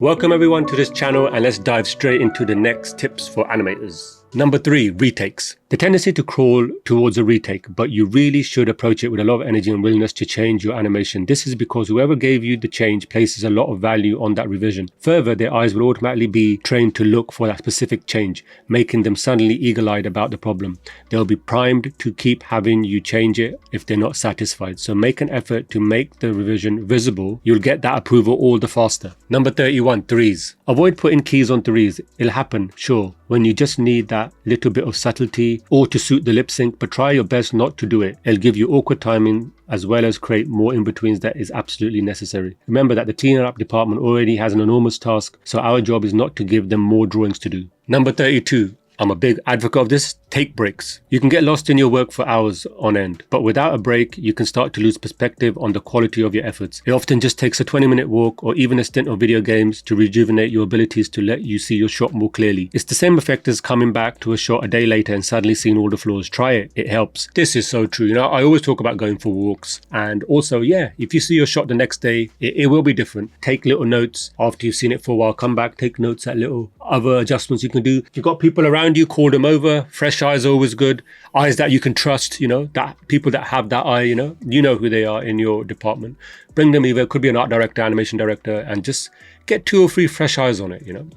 Welcome everyone to this channel, and let's dive straight into the next tips for animators. Number 3, retakes. The tendency to crawl towards a retake, but you really should approach it with a lot of energy and willingness to change your animation. This is because whoever gave you the change places a lot of value on that revision. Further, their eyes will automatically be trained to look for that specific change, making them suddenly eagle-eyed about the problem. They'll be primed to keep having you change it if they're not satisfied. So make an effort to make the revision visible. You'll get that approval all the faster. Number 31, threes. Avoid putting keys on threes. It'll happen, sure, when you just need that little bit of subtlety or to suit the lip sync, but try your best not to do it. It'll give you awkward timing as well as create more in-betweens that is absolutely necessary. Remember that the cleanup department already has an enormous task, so our job is not to give them more drawings to do. Number 32. I'm a big advocate of this. Take breaks. You can get lost in your work for hours on end, but without a break, you can start to lose perspective on the quality of your efforts. It often just takes a 20-minute walk or even a stint of video games to rejuvenate your abilities to let you see your shot more clearly. It's the same effect as coming back to a shot a day later and suddenly seeing all the flaws. Try it. It helps. This is so true. You know, I always talk about going for walks, and also, yeah, if you see your shot the next day, it will be different. Take little notes after you've seen it for a while. Come back, take notes at little other adjustments you can do. If you've got people around you, call them over. Fresh eyes are always good. Eyes that you can trust, you know, that people that have that eye, you know who they are in your department. Bring them either, it could be an art director, animation director, and just get 2 or 3 fresh eyes on it, you know.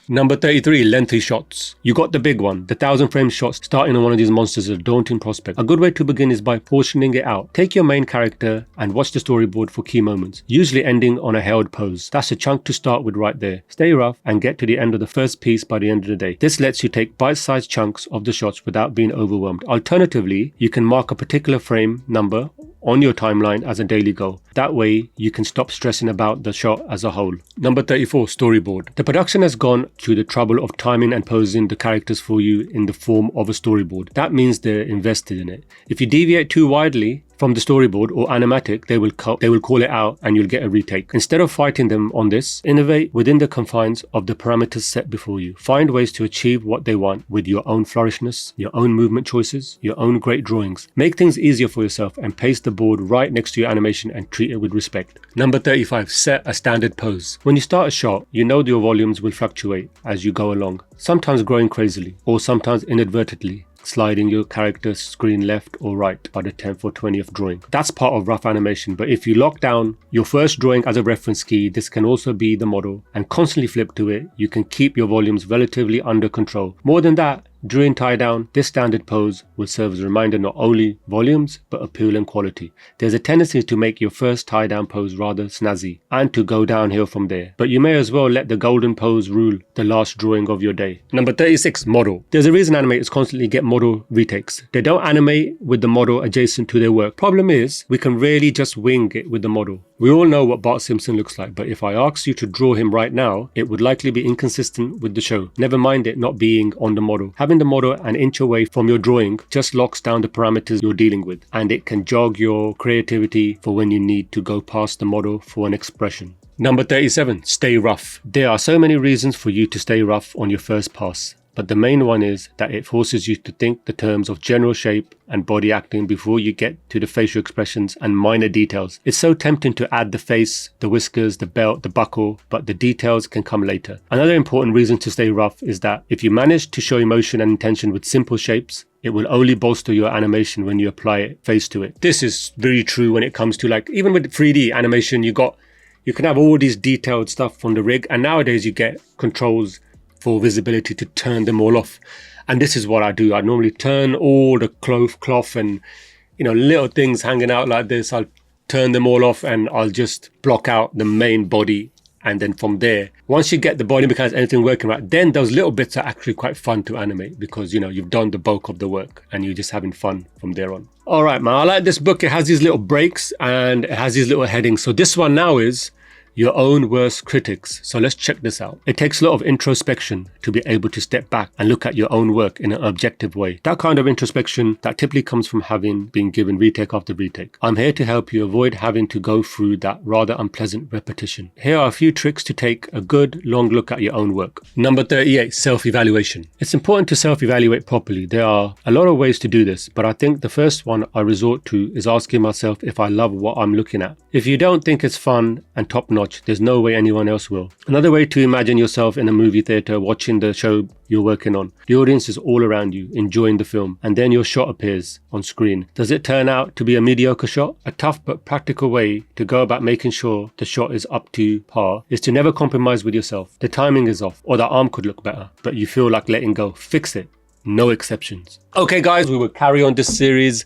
Number 33, lengthy shots. You got the big one. The 1,000 frame shots starting on one of these monsters is a daunting prospect. A good way to begin is by portioning it out. Take your main character and watch the storyboard for key moments, usually ending on a held pose. That's a chunk to start with right there. Stay rough and get to the end of the first piece by the end of the day. This lets you take bite-sized chunks of the shots without being overwhelmed. Alternatively, you can mark a particular frame number on your timeline as a daily goal. That way, you can stop stressing about the shot as a whole. Number 34, storyboard. The production has gone to the trouble of timing and posing the characters for you in the form of a storyboard. That means they're invested in it. If you deviate too widely from the storyboard or animatic, they will call it out and you'll get a retake. Instead of fighting them on this, innovate within the confines of the parameters set before you. Find ways to achieve what they want with your own flourishness, your own movement choices, your own great drawings. Make things easier for yourself and pace the board right next to your animation and treat it with respect. Number 35, set a standard pose. When you start a shot, you know your volumes will fluctuate as you go along, sometimes growing crazily or sometimes inadvertently sliding your character's screen left or right by the 10th or 20th drawing. That's part of rough animation, but if you lock down your first drawing as a reference key, this can also be the model, and constantly flip to it, you can keep your volumes relatively under control. More than that, during tie down, this standard pose will serve as a reminder not only volumes but appeal and quality. There's a tendency to make your first tie down pose rather snazzy and to go downhill from there, but you may as well let the golden pose rule the last drawing of your day. Number 36, model. There's a reason animators constantly get model retakes. They don't animate with the model adjacent to their work. Problem is, we can rarely just wing it with the model. We all know what Bart Simpson looks like, but if I asked you to draw him right now, it would likely be inconsistent with the show. Never mind it not being on the model. Having the model an inch away from your drawing just locks down the parameters you're dealing with, and it can jog your creativity for when you need to go past the model for an expression. Number 37, stay rough. There are so many reasons for you to stay rough on your first pass, but the main one is that it forces you to think the terms of general shape and body acting before you get to the facial expressions and minor details. It's so tempting to add the face, the whiskers, the belt, the buckle, but the details can come later. Another important reason to stay rough is that if you manage to show emotion and intention with simple shapes, it will only bolster your animation when you apply it face to it. This is very true when it comes to, like, even with 3D animation, you can have all these detailed stuff from the rig, and nowadays you get controls for visibility to turn them all off. And this is what I do. I normally turn all the cloth and, you know, little things hanging out like this. I'll turn them all off and I'll just block out the main body. And then from there, once you get the body mechanics, anything working right, then those little bits are actually quite fun to animate because, you know, you've done the bulk of the work and you're just having fun from there on. All right, man, I like this book. It has these little breaks and it has these little headings. So this one now is your own worst critics. So let's check this out. It takes a lot of introspection to be able to step back and look at your own work in an objective way. That kind of introspection that typically comes from having been given retake after retake. I'm here to help you avoid having to go through that rather unpleasant repetition. Here are a few tricks to take a good long look at your own work. Number 38, self-evaluation. It's important to self-evaluate properly. There are a lot of ways to do this, but I think the first one I resort to is asking myself if I love what I'm looking at. If you don't think it's fun and top-notch, notch. There's no way anyone else will. Another way to imagine yourself in a movie theater watching the show you're working on. The audience is all around you, enjoying the film, and then your shot appears on screen. Does it turn out to be a mediocre shot? A tough but practical way to go about making sure the shot is up to par is to never compromise with yourself. The timing is off, or the arm could look better, but you feel like letting go. Fix it. No exceptions. Okay guys, we will carry on this series.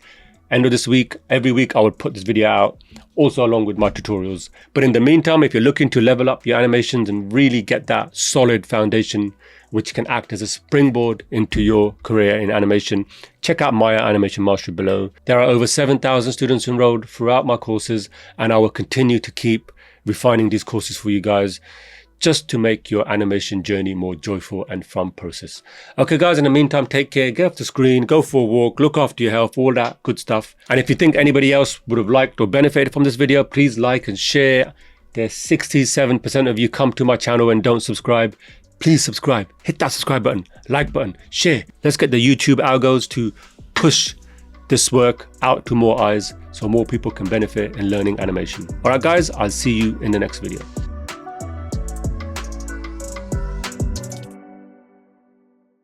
End of this week, every week I will put this video out, also along with my tutorials. But in the meantime, if you're looking to level up your animations and really get that solid foundation which can act as a springboard into your career in animation, check out my Animation Mastery below. There are over 7,000 students enrolled throughout my courses, and I will continue to keep refining these courses for you guys, just to make your animation journey more joyful and fun process. Okay guys, in the meantime, take care, get off the screen, go for a walk, look after your health, all that good stuff. And if you think anybody else would have liked or benefited from this video, please like and share. There's 67% of you come to my channel and don't subscribe. Please subscribe, hit that subscribe button, like button, share. Let's get the YouTube algos to push this work out to more eyes so more people can benefit in learning animation. All right guys, I'll see you in the next video.